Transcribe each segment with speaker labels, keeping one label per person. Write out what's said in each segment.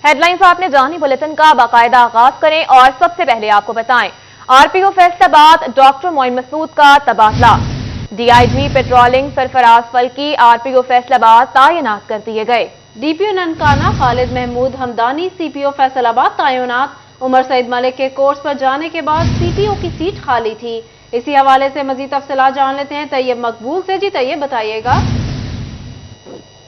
Speaker 1: Head lines आपने जानी, bulletin का बाकायदा आगाज करें और सबसे पहले आपको बताएं, आरपीओ फैसलाबाद डॉक्टर मोइन मसूद का तबादला। DIG patrolling Sarfaraz Falki RPO Faisalabad तैनात कर दिए गए।
Speaker 2: डीपीओ ननकाना खालिद महमूद हमदानी सीपीओ फैसलाबाद तैनात। उमर सईद मलिक के कोर्स पर जाने के बाद सीपीओ की सीट खाली थी। इसी हवाले से मजीद तफसीलात जान लेते हैं तैयब मकबूल से। जी तैयब, बताइएगा।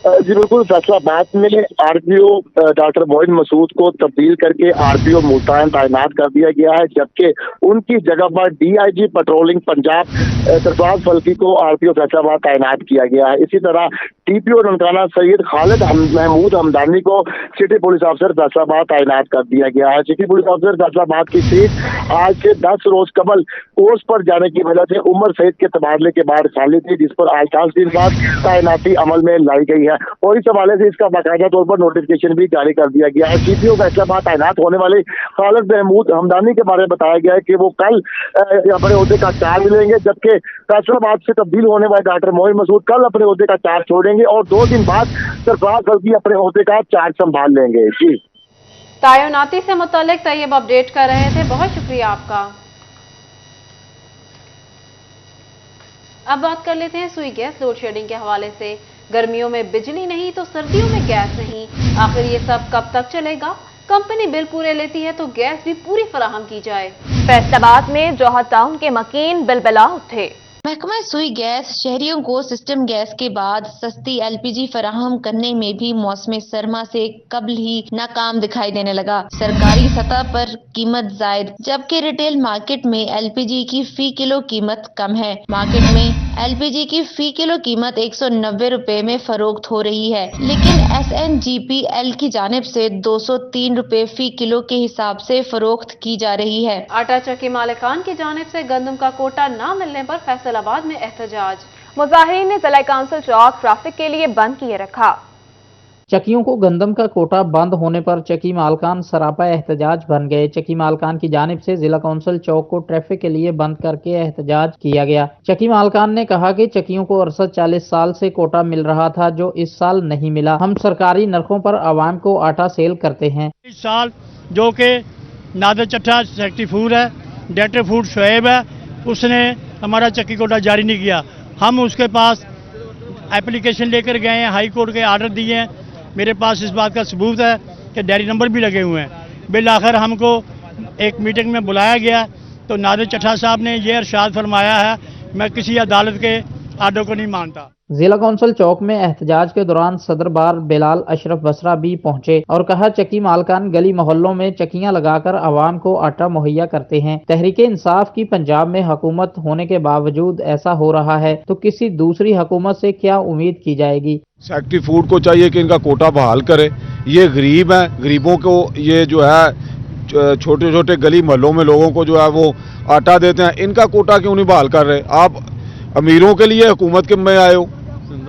Speaker 3: जी बिल्कुल, फैसलाबाद में आरपीओ डॉक्टर मोइन मसूद को तब्दील करके आरपीओ मुल्तान तैनात कर दिया गया है, जबकि उनकी जगह पर डीआईजी पेट्रोलिंग पंजाब सरफराज फल्की को आरपीओ फैसलाबाद तैनात किया गया है। इसी तरह टीपीओ ननकाना सैयद खालिद महमूद हमदानी को सिटी पुलिस अफसर फैसलाबाद तैनात कर दिया गया है। सिटी पुलिस अफसर फैसलाबाद की सीट आज से 10 रोज कबल कोर्स पर जाने की वजह से उमर सईद के तबादले के बाद खाली थी, जिस पर आज 10 दिन बाद तैनाती अमल में लाई गई है और इस हवाले से इसका बाकायदा तौर पर नोटिफिकेशन भी जारी कर दिया गया है। सीपीओ फैसलाबाद तैनात होने वाले खालिद महमूद हमदानी के बारे में बताया गया है कि वो कल अपने ओहदे का चार्ज लेंगे, जबकि फैसलाबाद से तब्दील होने वाले डॉक्टर मोइन मसूद कल अपने ओहदे का चार्ज छोड़ेंगे और 2 दिन बाद सरफराज फल्की अपने ओहदे का चार्ज संभाल लेंगे। जी,
Speaker 2: तैनाती से मुतालिक तैयब अपडेट कर रहे थे, बहुत शुक्रिया आपका। अब बात कर लेते हैं सुई गैस लोड शेडिंग के हवाले से। गर्मियों में बिजली नहीं तो सर्दियों में गैस नहीं, आखिर ये सब कब तक चलेगा? कंपनी बिल पूरे लेती है तो गैस भी पूरी फराहम की जाए।
Speaker 1: फैसलाबाद में जौहर टाउन के मकीन बिलबिला उठे।
Speaker 4: महकमा सुई गैस शहरियों को सिस्टम गैस के बाद सस्ती एलपीजी फराहम करने में भी मौसम सरमा से कबल ही नाकाम दिखाई देने लगा। सरकारी सतह पर कीमत जायद, जबकि रिटेल मार्केट में एलपीजी की फी किलो कीमत कम है। मार्केट में एलपीजी की फी किलो कीमत 190 रुपए में फरोख्त हो रही है, लेकिन एसएनजीपीएल की जानिब से 203 रुपए फी किलो के हिसाब से फरोख्त की जा रही है।
Speaker 2: आटा चक्की मालिकान की जानिब से गंदम का कोटा न मिलने पर फैसलाबाद में एहतजाज।
Speaker 1: मुजाहिरीन ने जिला काउंसिल चौक ट्रैफिक के लिए बंद किए रखा।
Speaker 5: चक्कियों को गंदम का कोटा बंद होने पर चक्की मालकान सरापा एहतजाज बन गए। चक्की मालकान की जानिब से जिला काउंसिल चौक को ट्रैफिक के लिए बंद करके एहतजाज किया गया। चक्की मालकान ने कहा कि चक्कियों को अरसा 40 साल से कोटा मिल रहा था, जो इस साल नहीं मिला। हम सरकारी नरखों पर आवाम को आटा सेल करते हैं।
Speaker 6: इस साल जो कि नादर चट्ठा सेक्रेटरी फूड है, डायरेक्टर फूड शुएब है, उसने हमारा चक्की कोटा जारी नहीं किया। हम उसके पास एप्लीकेशन लेकर गए हैं, हाई कोर्ट के आर्डर दिए हैं। मेरे पास इस बात का सबूत है कि डायरी नंबर भी लगे हुए हैं। बिल आखिर हमको एक मीटिंग में बुलाया गया तो नादिर चट्ठा साहब ने यह इरशाद फरमाया है, मैं किसी अदालत के आर्डर को नहीं मानता।
Speaker 5: जिला काउंसिल चौक में एहतजाज के दौरान सदर बार बिलाल अशरफ बसरा भी पहुंचे और कहा चक्की मालकान गली मोहल्लों में चक्कियां लगाकर आवाम को आटा मुहैया करते हैं। तहरीक इंसाफ की पंजाब में हुकूमत होने के बावजूद ऐसा हो रहा है तो किसी दूसरी हुकूमत से क्या उम्मीद की जाएगी?
Speaker 7: सेक्रेटरी फूड को चाहिए कि इनका कोटा बहाल करे। ये गरीब हैं, गरीबों को ये जो है छोटे छोटे गली मोहल्लों में लोगों को जो है वो आटा देते हैं, इनका कोटा क्यों नहीं बहाल कर रहे? आप अमीरों के लिए हुकूमत के में आए हो।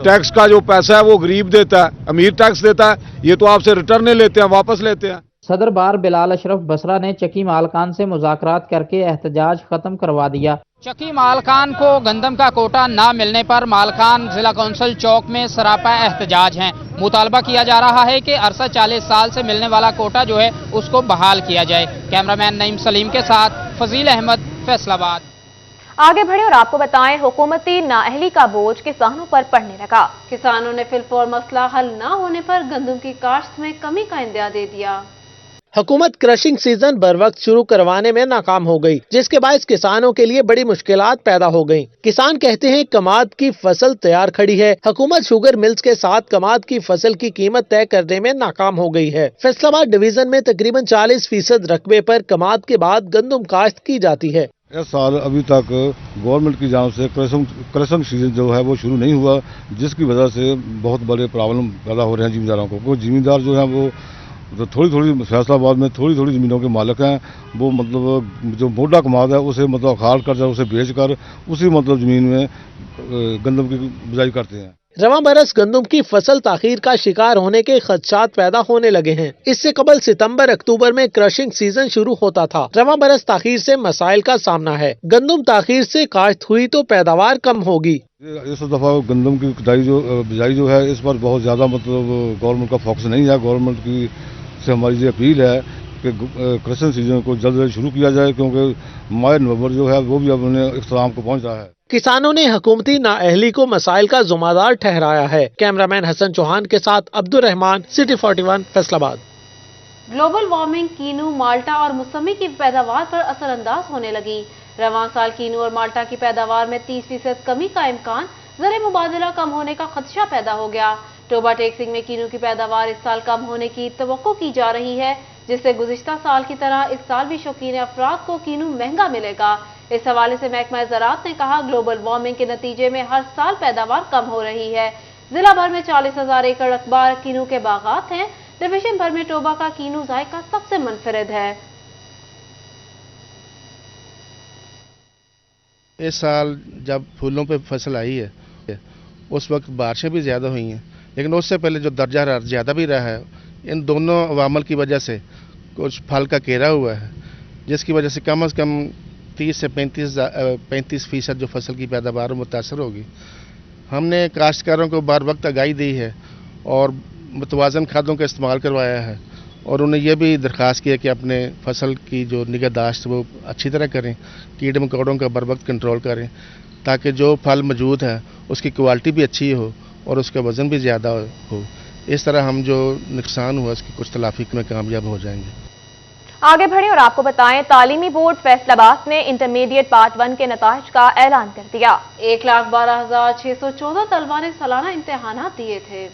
Speaker 7: टैक्स का जो पैसा है वो गरीब देता है, अमीर टैक्स देता है, ये तो आपसे रिटर्न नहीं लेते हैं, वापस लेते हैं।
Speaker 5: सदर बार बिलाल अशरफ बसरा ने चक्की मालकान से मुज़ाकरात करके एहतजाज खत्म करवा दिया।
Speaker 8: चक्की मालकान को गंदम का कोटा न मिलने पर मालकान जिला काउंसिल चौक में सरापा एहतजाज हैं। मुतालबा किया जा रहा है कि अरसा 40 साल से मिलने वाला कोटा जो है उसको बहाल किया जाए। कैमरामैन नईम सलीम के साथ फजील अहमद, फैसलाबाद।
Speaker 1: आगे बढ़े और आपको बताएं, हुकूमती नाअहली का बोझ किसानों पर पड़ने लगा।
Speaker 2: किसानों ने फिलफौर मसला हल न होने पर गंदम की काश्त में कमी का इंदिया दे दिया।
Speaker 9: हुकूमत क्रशिंग सीजन बर वक्त शुरू करवाने में नाकाम हो गई, जिसके बायस किसानों के लिए बड़ी मुश्किलात पैदा हो गईं। किसान कहते हैं कमाद की फसल तैयार खड़ी है, हुकूमत शुगर मिल्स के साथ कमाद की फसल की कीमत तय करने में नाकाम हो गई है। फैसलाबाद डिवीजन में तकरीबन 40% रकबे पर कमाद के बाद गंदम काश्त की जाती है।
Speaker 7: इस साल अभी तक गवर्नमेंट की जानिब से क्रशिंग सीजन जो है वो शुरू नहीं हुआ, जिसकी वजह से बहुत बड़े प्रॉब्लम पैदा हो रहे हैं जिमींदारों को। क्योंकि जिमींदार जो है वो तो थोड़ी फैसलाबाद में थोड़ी ज़मीनों के मालिक हैं, वो मतलब जो मोटा कमाद है उसे मतलब अखाड़ कर उसे बेच कर उसी मतलब ज़मीन में गंदम की बुआई करते हैं।
Speaker 9: रवां बरस गंदम की फसल ताखीर का शिकार होने के खदशात पैदा होने लगे हैं। इससे कबल सितंबर अक्टूबर में क्रशिंग सीजन शुरू होता था। रवां बरस ताखीर से मसाइल का सामना है। गंदम ताखीर से काश्त हुई तो पैदावार कम होगी।
Speaker 7: इस दफा गंदम की बिजाई जो है इस पर बहुत ज्यादा मतलब गवर्नमेंट का फोकस नहीं है। गवर्नमेंट की से हमारी ये अपील है कि क्रशिंग सीजन को जल्द से शुरू किया जाए, क्योंकि माह नवंबर जो है वो भी अब उन्हें इख्तिताम को पहुंचा है।
Speaker 9: किसानों ने हुकूमती नाअहली को मसाइल का जुम्मेदार ठहराया है। कैमरामैन हसन चौहान के साथ Abdul Rehman, city 41, Faisalabad.
Speaker 2: Global warming कीनू, माल्टा और मौसमी की पैदावार पर असरअंदाज होने लगी। रवां साल कीनू और माल्टा की पैदावार में 30% कमी का इम्कान, ज़र मुबादला कम होने का खदशा पैदा हो गया। टोबा टेक्सिंग में कीनू की पैदावार इस साल कम होने की तवक्को की जा रही है, जिससे गुज़िश्ता साल की तरह इस साल भी शौकीन अफराद को कीनू महंगा मिलेगा। इस हवाले से महकमा ज़राअत ने कहा, ग्लोबल वार्मिंग के नतीजे में हर साल पैदावार कम हो रही है। जिला भर में 40,000 एकड़ रकबा कीनू के बागात हैं। डिवीजन भर में टोबा का कीनू जायका सबसे मुनफरिद है।
Speaker 10: इस साल जब फूलों पे फसल आई है उस वक्त बारिशें भी ज़्यादा हुई हैं, लेकिन उससे पहले जो दर्जा ज़्यादा भी रहा है, इन दोनों अवामल की वजह से कुछ फल का केरा हुआ है, जिसकी वजह से कम से कम 30 से 35% जो फसल की पैदावार मुतासर होगी। हमने काश्तकारों को बार वक्त आगाही दी है और मुतवाज़न खादों का इस्तेमाल करवाया है, और उन्हें यह भी दरख्वास्त किया कि अपने फसल की जो निगहदाश्त वो अच्छी तरह करें, कीड़े मकोड़ों का बर वक्त कंट्रोल करें, ताकि जो फल मौजूद है उसकी क्वालिटी भी अच्छी हो और उसका वज़न भी ज़्यादा हो। इस तरह हम जो नुकसान हुआ उसकी कुछ तलाफी में कामयाब हो जाएंगे।
Speaker 1: आगे बढ़े और आपको बताएं, तालीमी बोर्ड फैसलाबाद ने इंटरमीडिएट पार्ट 1 के नताइज का ऐलान कर दिया।
Speaker 2: 1,12,614 तलबा ने सालाना इम्तिहानात दिए थे।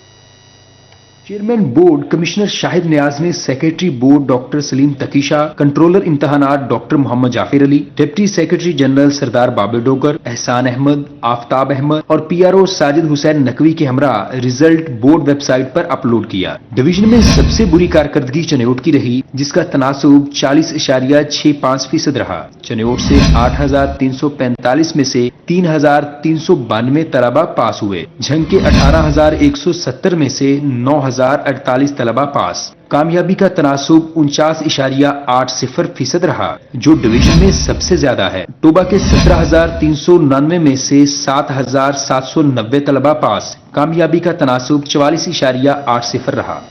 Speaker 11: Chairman board commissioner Shahid Niaz ने secretary board doctor Saleem Takisha, controller इम्तहानात doctor Mohammad Zafir Ali, deputy secretary general Sardar Babar Dogar, Ehsan Ahmed, Aftab Ahmad और PRO साजिद हुसैन नकवी के हमरा रिजल्ट बोर्ड वेबसाइट पर अपलोड किया। डिवीजन में सबसे बुरी कारकर्दगी चनौट की रही, जिसका तनासुब 40.65% रहा। चनौट से 8,345 में से 3,392 तलबा पास हुए। झंग के 18,170 में से 9,048 तलबा पास। कामयाबी का तनासुब 49.80% रहा, जो डिवीजन में सबसे ज्यादा है। टोबा के 17,399 में से 7,790 तलबा पास। कामयाबी का तनासुब 44.80 रहा।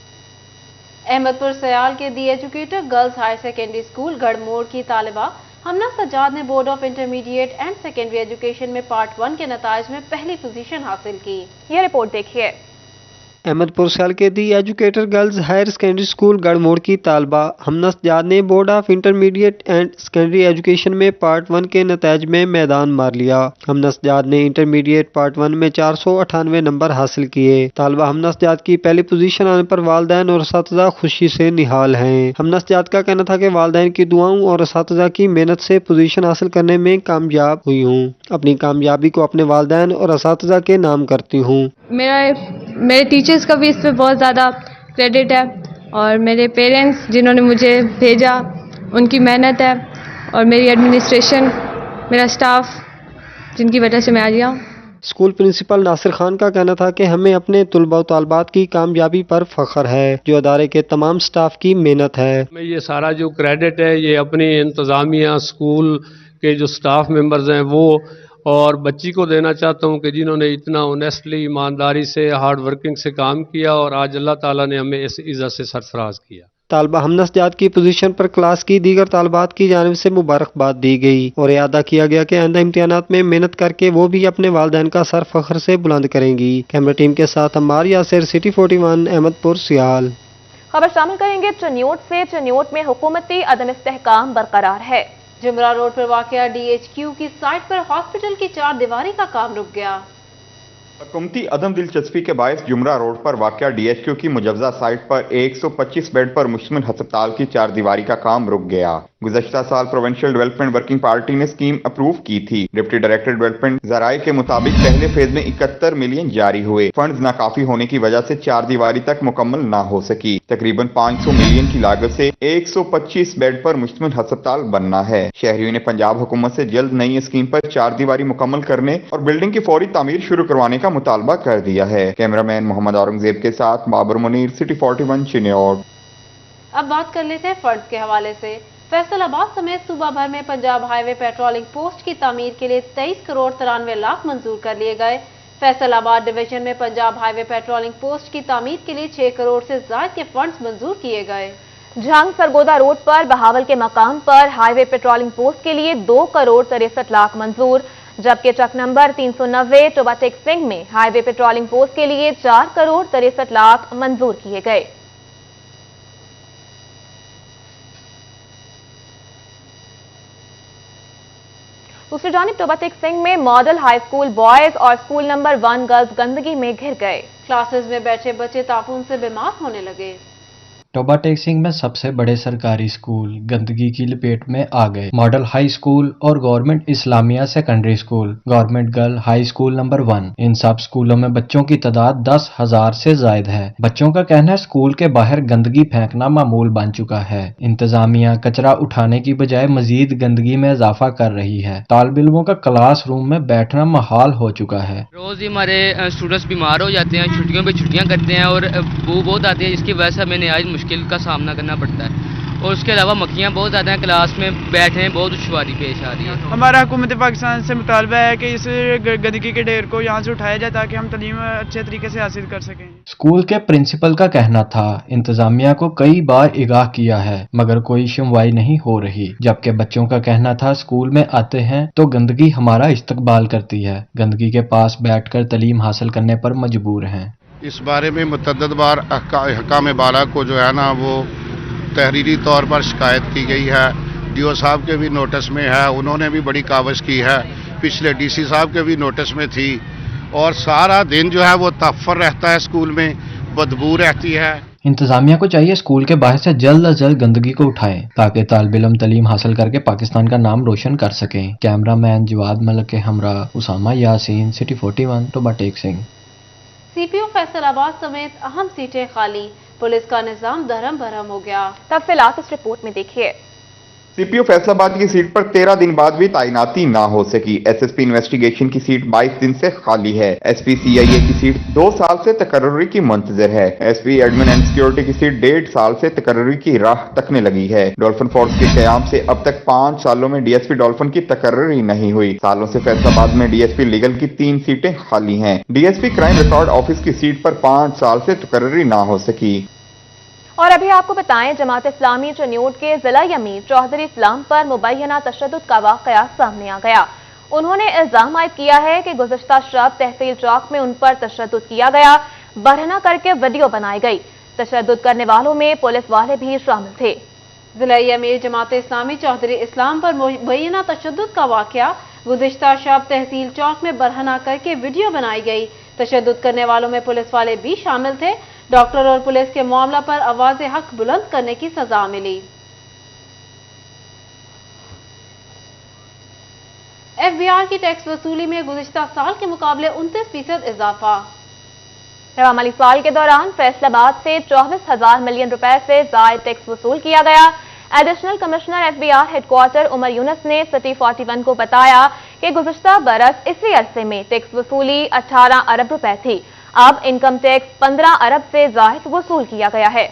Speaker 2: अहमदपुर सयाल के the educator girls higher secondary school Garhmor की तालिबा हमना सज्जाद ने board of intermediate and secondary education में पार्ट 1 के नताइज में पहली पोजीशन हासिल की।
Speaker 1: ये रिपोर्ट देखिए।
Speaker 12: अहमदपुर सयाल के the educator girls higher secondary school Garhmor की तालबा हमना सज्जाद ने board of intermediate and secondary education में पार्ट 1 के नताइज में मैदान मार लिया। हमना सज्जाद ने इंटरमीडिएट पार्ट 1 में 498 नंबर हासिल किए। तालबा हमना सज्जाद की पहली पोजीशन आने पर वालिदैन और असातिज़ा खुशी से निहाल हैं। हमना सज्जाद का कहना था कि वालिदैन की दुआओं और असातिज़ा की मेहनत से पोजीशन हासिल करने में कामयाब हुई हूँ। अपनी कामयाबी को अपने वालिदैन और असातिज़ा के नाम करती हूँ।
Speaker 13: मेरे टीचर्स का भी इस पे बहुत ज़्यादा क्रेडिट है, और मेरे पेरेंट्स जिन्होंने मुझे भेजा उनकी मेहनत है, और मेरी एडमिनिस्ट्रेशन, मेरा स्टाफ, जिनकी वजह से मैं आज यहाँ।
Speaker 12: स्कूल प्रिंसिपल नासिर खान का कहना था कि हमें अपने तुलबा व तालबात की कामयाबी पर फख्र है, जो अदारे के तमाम स्टाफ की मेहनत है।
Speaker 14: ये सारा जो क्रेडिट है ये अपनी इंतज़ामिया, स्कूल के जो स्टाफ मेंबर्स हैं वो और बच्ची को देना चाहता हूं कि जिन्होंने इतना ऑनेस्टली, ईमानदारी से, हार्ड वर्किंग से काम किया, और आज अल्लाह ताला ने हमें इस इज़्ज़त से सरफराज किया।
Speaker 12: तालबा हमना सज्जाद की पोजीशन पर क्लास की दीगर तालबात की जानिब से मुबारकबाद दी गई और यादा किया गया कि आइंदा इम्तिहानात में मेहनत करके वो भी अपने वालिदैन का सर फख्र से बुलंद करेंगी। कैमरा टीम के साथ अम्मार यासिर, सिटी 41, अहमदपुर सियाल।
Speaker 1: खबर शामिल करेंगे चनियोट से। चनियोट में हुकूमती अदम इस्तेहकाम बरकरार है।
Speaker 2: जुमरा रोड पर वाक़या DHQ की साइट पर हॉस्पिटल की 4 दीवारी का काम रुक गया।
Speaker 15: हुकूमती अदम दिलचस्पी के बायस जुमरा रोड पर वाक़या DHQ की मुजव्वज़ा साइट पर 125 बेड पर मुश्तमिल हस्पताल की 4 दीवारी का काम रुक गया। गुज़श्ता साल प्रोविंशियल डेवलपमेंट वर्किंग पार्टी ने स्कीम अप्रूव की थी। डिप्टी डायरेक्टर डेवलपमेंट ज़राए के मुताबिक पहले फेज में 71 मिलियन जारी हुए। फंड्स नाकाफी होने की वजह से 4 दीवारी तक मुकम्मल ना हो सकी। तकरीबन 500 मिलियन की लागत से 125 बेड पर मुश्तमिल हस्पताल बनना है। शहरियों ने पंजाब हुकूमत से जल्द नई स्कीम पर 4 दीवारी मुकम्मल करने और बिल्डिंग की फौरी तामीर शुरू करवाने का मुतालबा कर दिया है। कैमरामैन मोहम्मद औरंगजेब के साथ बाबर मुनीर, सिटी 41, चिन्योट।
Speaker 2: अब बात कर लेते हैं फंड्स के हवाले से। फैसलाबाद समेत सूबा भर में पंजाब हाईवे पेट्रोलिंग पोस्ट की तामीर के लिए 23 करोड़ 93 लाख मंजूर कर लिए गए। फैसलाबाद डिवीजन में पंजाब हाईवे पेट्रोलिंग पोस्ट की तामीर के लिए 6 करोड़ से ज्यादा के फंड्स मंजूर किए गए।
Speaker 1: झंग सरगोदा रोड पर बहावल के मकाम पर हाईवे पेट्रोलिंग पोस्ट के लिए 2 करोड़ 63 लाख मंजूर, जबकि ट्रक नंबर 390 टोबाटेक सिंह में हाईवे पेट्रोलिंग पोस्ट के लिए 4 करोड़ 63 लाख मंजूर किए गए। दूसरी जानिब टोबाटेक सिंह में मॉडल हाई स्कूल बॉयज और स्कूल नंबर 1 गर्ल्स गंदगी में घिर गए।
Speaker 2: क्लासेस में बैठे बच्चे तापुन से बीमार होने लगे।
Speaker 16: टोबाटेक सिंह में सबसे बड़े सरकारी स्कूल गंदगी की लपेट में आ गए। मॉडल हाई स्कूल और government Islamia secondary school, government girl high school number 1, इन सब स्कूलों में बच्चों की तादाद 10,000 से ज्यादा है। बच्चों का कहना है स्कूल के बाहर गंदगी फेंकना मामूल बन चुका है। इंतजामिया कचरा उठाने की बजाय मजीद गंदगी में इजाफा कर रही है। तालिब इल्मों का क्लास रूम में बैठना महाल हो चुका है।
Speaker 17: रोज ही हमारे स्टूडेंट्स बीमार हो जाते हैं, छुट्टियों पे छुट्टियां करते हैं और बू बहुत आती है, जिसकी वजह से हमें नहायत मुश्किल का सामना करना पड़ता है। और उसके अलावा मक्खियाँ बहुत ज़्यादा हैं, क्लास में बैठे बहुत दुश्वारी पेश आ रही है।
Speaker 18: हमारा हुकूमत पाकिस्तान से मुतालबा है कि इस गंदगी के ढेर को यहाँ से उठाया जाए ताकि हम तालीम अच्छे तरीके से हासिल कर सकें।
Speaker 16: स्कूल के प्रिंसिपल का कहना था इंतजामिया को कई बार इगाह किया है मगर कोई सुनवाई नहीं हो रही, जबकि बच्चों का कहना था स्कूल में आते हैं तो गंदगी हमारा इस्तकबाल करती है, गंदगी के पास बैठकर तालीम हासिल करने पर मजबूर हैं।
Speaker 19: इस बारे में मुतअद्दिद बार हकाम बाला को जो है ना वो तहरीरी तौर पर शिकायत की गई है। डीओ साहब के भी नोटिस में है, उन्होंने भी बड़ी कावश की है, पिछले डीसी साहब के भी नोटिस में थी और सारा दिन जो है वो तफर रहता है, स्कूल में बदबू रहती है।
Speaker 16: इंतजामिया को चाहिए स्कूल के बाहर से जल्द अज जल्द गंदगी को उठाएं ताकि तालिब इल्म तालीम हासिल करके पाकिस्तान का नाम रोशन कर सकें। कैमरामैन जवाद मलिक के हमरा उसामा यासीन, सिटी 41, टोबाटेक सिंह।
Speaker 2: सीपीओ फैसलाबाद समेत अहम सीटें खाली, पुलिस का निजाम धर्म भरम हो गया।
Speaker 1: तफसीलात इस रिपोर्ट में देखिए।
Speaker 15: सीपीओ फैसलाबाद की सीट पर 13 दिन बाद भी तैनाती ना हो सकी। एसएसपी इन्वेस्टिगेशन की सीट 22 दिन से खाली है। एसपी सीआईए की सीट 2 साल से तकर्रुरी की मुंतजर है। एसपी एडमिन एंड सिक्योरिटी की सीट 1.5 साल से तकर्रुरी की राह तकने लगी है। डॉल्फिन फोर्स के कयाम से अब तक 5 सालों में डीएसपी डॉल्फिन की तकर्रुरी नहीं हुई। सालों से फैसलाबाद में डीएसपी लीगल की 3 सीटें खाली हैं। डीएसपी क्राइम रिकॉर्ड ऑफिस की सीट पर 5 साल से तकर्रुरी ना हो सकी।
Speaker 1: और अभी आपको बताएं, जमात इस्लामी चन्योट के जिला अमीर चौधरी इस्लाम पर मुबैना तशद्दुद का वाकया सामने आ गया। उन्होंने इल्जाम आयद किया है कि गुज़श्ता शब तहसील चौक में उन पर तशद्दुद किया गया, बरहना करके वीडियो बनाई गई। तशद्दुद करने वालों में पुलिस वाले भी शामिल थे।
Speaker 2: जिला अमीर जमात इस्लामी चौधरी इस्लाम पर मुबैना तशद्दुद का वाकया गुज़श्ता शब तहसील चौक में बरहना करके वीडियो बनाई गई। तशद्दुद करने वालों में पुलिस वाले भी शामिल थे। डॉक्टर और पुलिस के मामला पर आवाज़ हक बुलंद करने की सजा मिली। एफबीआर की टैक्स वसूली में गुज़िश्ता साल के मुकाबले 29% इजाफा।
Speaker 1: रवा माली साल के दौरान फैसलाबाद से 24,000 मिलियन रुपए से ज़ायद टैक्स वसूल किया गया। Additional commissioner FBR headquarter Umar Younas ने सिटी 41 को बताया कि गुज़िश्ता बरस इसी अरसे में टैक्स वसूली 18 अरब रुपए थी। अब इनकम टैक्स 15 अरब से ज़ायद वसूल किया गया है।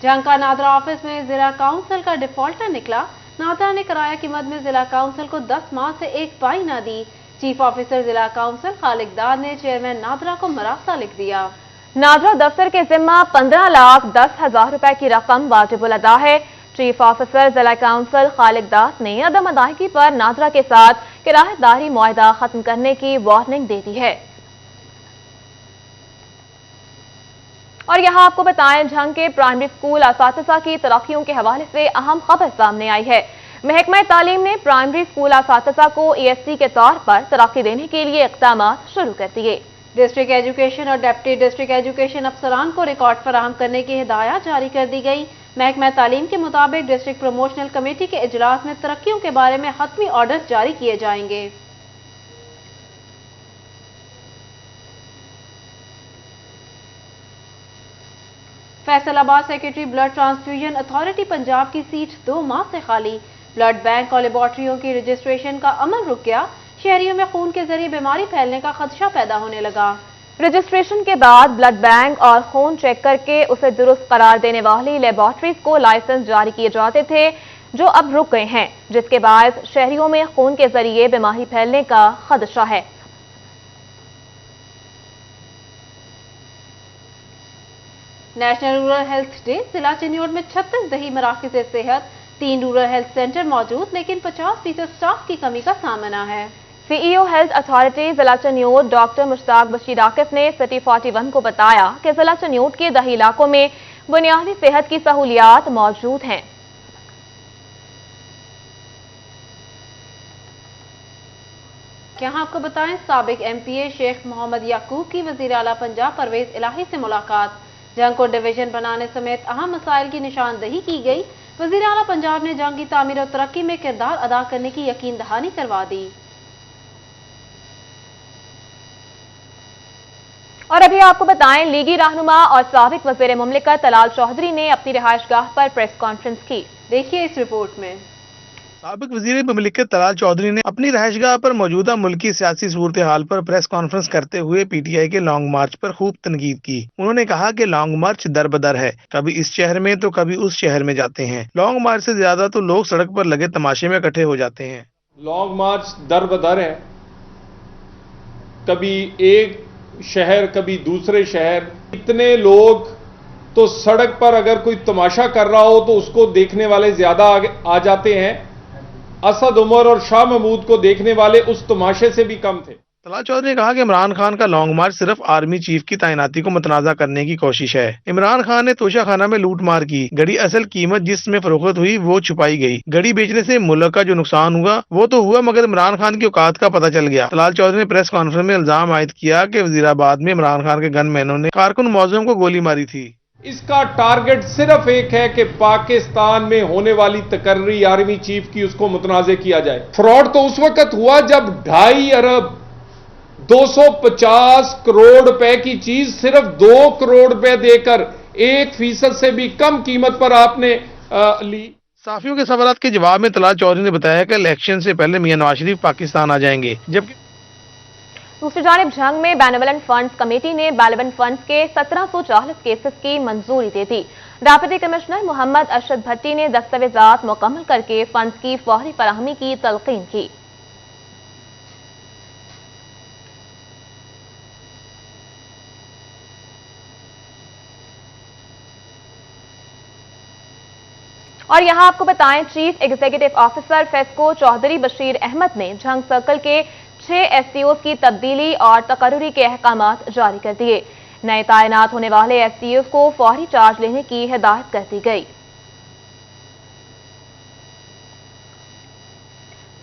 Speaker 2: जंग का नादरा ऑफिस में जिला काउंसिल का डिफॉल्टर निकला। नादरा ने किराया की मद में जिला काउंसिल को 10 माह से एक पाई न दी। चीफ ऑफिसर जिला काउंसिल खालिक दार ने चेयरमैन नादरा को मरासा लिख दिया।
Speaker 1: नादरा दफ्तर के जिम्मा 15,10,000 रुपए की रकम वाजिबुल अदा है। चीफ ऑफिसर जिला काउंसिल खालिक दास ने अदम अदायगी पर नादरा के साथ किराएदारी मुआहदा खत्म करने की वार्निंग दे दी है। और यहाँ आपको बताएं, झंग के प्राइमरी स्कूल असातिज़ा की तरक्कियों के हवाले से अहम खबर सामने आई है। महकमा तालीम ने प्राइमरी स्कूल असातिज़ा को ESC के तौर पर तरक्की देने के लिए इक़दाम शुरू कर दिए।
Speaker 2: डिस्ट्रिक्ट एजुकेशन और डिप्टी डिस्ट्रिक्ट एजुकेशन अफसरान को रिकॉर्ड फराहम करने की हिदायत जारी कर दी गई। महकमा तालीम के मुताबिक डिस्ट्रिक्ट प्रमोशनल कमेटी के इजलास में तरक्कियों के बारे में हतमी ऑर्डर्स जारी किए जाएंगे। Faisalabad secretary blood transfusion authority Punjab की सीट 2 माह से खाली। ब्लड बैंक और लेबॉर्ट्रियों की रजिस्ट्रेशन का अमल रुक गया। शहरियों में खून के जरिए बीमारी फैलने का खदशा पैदा होने लगा।
Speaker 1: रजिस्ट्रेशन के बाद ब्लड बैंक और खून चेक करके उसे दुरुस्त करार देने वाली लेबॉर्ट्रीज को लाइसेंस जारी किए जाते थे, जो अब रुक गए हैं, जिसके बायस शहरियों में खून के जरिए बीमारी फैलने का खदशा है।
Speaker 2: National rural health day. जिला चिन्योट में 36 दही मराकज़ सेहत, 3 रूरल हेल्थ सेंटर मौजूद, लेकिन 50% स्टाफ की कमी का सामना है।
Speaker 1: सीईओ हेल्थ अथॉरिटी जिला चन्योट डॉक्टर मुश्ताक बशीर आकिफ ने सिटी 41 को बताया कि जिला चन्योट के दही इलाकों में बुनियादी सेहत की सहूलियात मौजूद हैं।
Speaker 2: यहाँ आपको बताएं, साबिक एमपीए शेख मोहम्मद याकूब की वजीर आला पंजाब परवेज इलाही से मुलाकात। जंग को डिवीजन बनाने समेत अहम मसाइल की निशानदही की गई। वजीर आला पंजाब ने जंग की तामीर और तरक्की में किरदार अदा करने की यकीन दहानी करवा दी।
Speaker 1: और अभी आपको बताएं, लीगी रहनुमा और साबिक वजीर मुमलिकत तलाल चौधरी ने अपनी रिहाइशगाह पर प्रेस कॉन्फ्रेंस की।
Speaker 2: देखिए इस रिपोर्ट में।
Speaker 20: साबिक वजीर मुमलिकत तलाल चौधरी ने अपनी रहायशगाह पर मौजूदा मुल्की सियासी सूरत हाल पर प्रेस कॉन्फ्रेंस करते हुए पीटीआई के लॉन्ग मार्च पर खूब तनकीद की। उन्होंने कहा कि लॉन्ग मार्च दर बदर है, कभी इस शहर में तो कभी उस शहर में जाते हैं। लॉन्ग मार्च से ज्यादा तो लोग सड़क पर लगे तमाशे में इकट्ठे हो जाते हैं।
Speaker 21: लॉन्ग मार्च दर बदर है, कभी एक शहर कभी दूसरे शहर। इतने लोग तो सड़क पर अगर कोई तमाशा कर रहा हो तो उसको देखने वाले ज्यादा आ जाते हैं। असद उमर और शाह महमूद को देखने वाले उस तमाशे से भी कम थे।
Speaker 20: तलाल चौधरी ने कहा कि इमरान खान का लॉन्ग मार्च सिर्फ आर्मी चीफ की तैनाती को मतनाजा करने की कोशिश है। इमरान खान ने तोशा खाना में लूट मार की, गड़ी असल कीमत जिसमें फरोख्त हुई वो छुपाई गई। गड़ी बेचने से मुल्क का जो नुकसान हुआ वो तो हुआ, मगर इमरान खान की औकात का पता चल गया। तलाल चौधरी ने प्रेस कॉन्फ्रेंस में इल्जाम आयद किया कि वजीराबाद में इमरान खान के गनमैनों ने कारकुन मौजूम को गोली मारी थी।
Speaker 21: इसका टारगेट सिर्फ एक है कि पाकिस्तान में होने वाली तकर्री आर्मी चीफ की उसको मुतनाज़े किया जाए। फ्रॉड तो उस वक्त हुआ जब 2.5 अरब 250 करोड़ रुपए की चीज सिर्फ 2 करोड़ रुपए देकर 1% से भी कम कीमत पर आपने ली।
Speaker 20: साफियों के सवालात के जवाब में तलाल चौधरी ने बताया कि इलेक्शन से पहले मियां नवाज शरीफ पाकिस्तान आ जाएंगे। जबकि
Speaker 1: दूसरी जानिब जंग में बेनेवलेंट फंड्स कमेटी ने बेनेवलेंट फंड्स के 1740 केसेस की मंजूरी दे दी। डेप्यूटी कमिश्नर मोहम्मद अरशद भट्टी ने दस्तावेजात मुकम्मल करके फंड्स की फौरी फराहमी की तलकीन की। और यहां आपको बताएं, chief executive officer FESCO Chaudhry Bashir Ahmed ने जंग सर्कल के 6 एसटीओ की तब्दीली और तकर्रुरी के अहकामात जारी कर दिए। नए तैनात होने वाले एसटीओ को फौरी चार्ज लेने की हिदायत कर दी गई।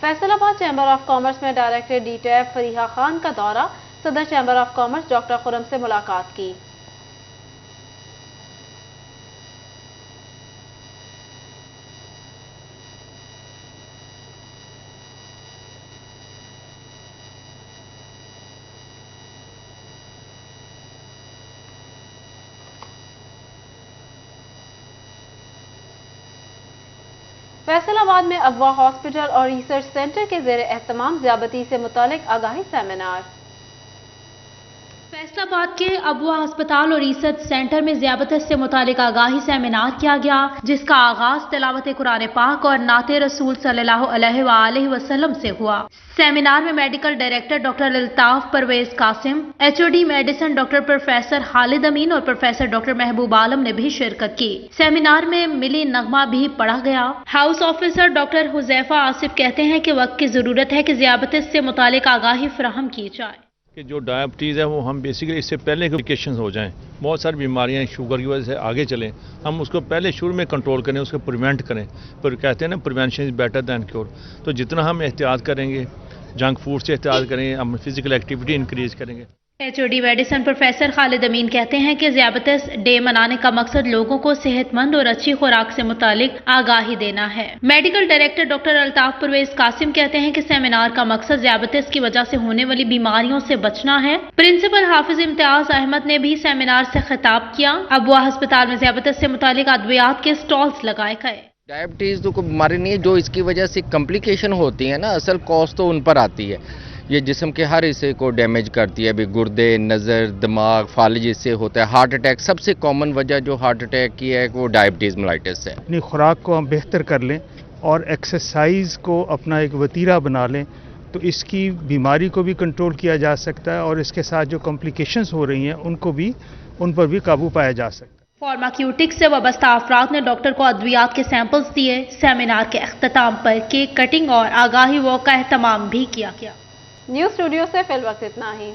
Speaker 2: फैसलाबाद चैम्बर ऑफ कॉमर्स में डायरेक्टर डीटैब फरीहा खान का दौरा। सदर chamber of commerce doctor Khurram से मुलाकात की। फैसलाबाद में अगवा हॉस्पिटल और रिसर्च सेंटर के ज़ेरे एहतमाम ज़्यादती से मुतालिक आगाही सेमिनार।
Speaker 22: फैसलाबाद के अबवा अस्पताल और रिसर्च सेंटर में ज़्यादत से मुतालिक आगाही सेमिनार किया गया, जिसका आगाज तिलावत कुरान पाक और नाते रसूल सल्लल्लाहु अलैहि वसल्लम से हुआ। सेमिनार में medical director doctor Altaf Pervez Qasim, HOD medicine doctor professor Khalid Amin और प्रोफेसर डॉक्टर महबूब आलम ने भी शिरकत की। सेमिनार में मिली नगमा भी पढ़ा गया। House officer doctor Huzaifa Asif कहते हैं कि वक्त की जरूरत है कि ज़्यादत से मुतालिक आगाही फराहम की जाए
Speaker 23: कि जो डायबिटीज़ है वो हम बेसिकली इससे पहले कॉम्प्लिकेशंस हो जाएं। बहुत सारी बीमारियां शुगर की वजह से आगे चलें, हम उसको पहले शुरू में कंट्रोल करें, उसको प्रिवेंट करें। पर कहते हैं ना, prevention is better than cure. तो जितना हम एहतियात करेंगे, जंक फूड से एहतियात करेंगे, हम फिजिकल एक्टिविटी इंक्रीज करेंगे।
Speaker 22: एचओडी मेडिसिन प्रोफेसर खालिद अमीन कहते हैं कि ज़्यादत डे मनाने का मकसद लोगों को सेहतमंद और अच्छी खुराक से मुतालिक आगाही देना है। Medical director doctor Altaf Pervez Qasim कहते हैं कि सेमिनार का मकसद ज़्यादत की वजह से होने वाली बीमारियों से बचना है। प्रिंसिपल हाफिज इम्तियाज अहमद ने भी सेमिनार से खिताब किया। अबवा अस्पताल में ज़्यादत से मुतालिक अद्वियात के स्टॉल्स लगाए गए।
Speaker 24: डायबिटीज़ तो कोई बीमारी नहीं है, जो इसकी वजह से कॉम्प्लिकेशन होती है ना, असल कॉस्ट तो उन पर आती है। ये जिस्म के हर हिस्से को डैमेज करती है, अभी गुर्दे, नज़र, दिमाग, फालिज इससे होता है। हार्ट अटैक सबसे कॉमन वजह जो हार्ट अटैक की है वो डायबिटीज़ मेलाइटिस है।
Speaker 25: अपनी खुराक को हम बेहतर कर लें और एक्सरसाइज को अपना एक वतीरा बना लें तो इसकी बीमारी को भी कंट्रोल किया जा सकता है और इसके साथ जो कॉम्प्लिकेशंस हो रही हैं उन पर भी काबू पाया जा सकता है।
Speaker 22: फार्माक्यूटिक्स से वाबस्ता अफराद ने डॉक्टर को अद्वियात के सैंपल्स दिए। सेमिनार के अख्ताम पर केक कटिंग और आगाही वॉक का एहतमाम भी किया गया।
Speaker 2: न्यूज स्टूडियो से फिल वक्त इतना ही।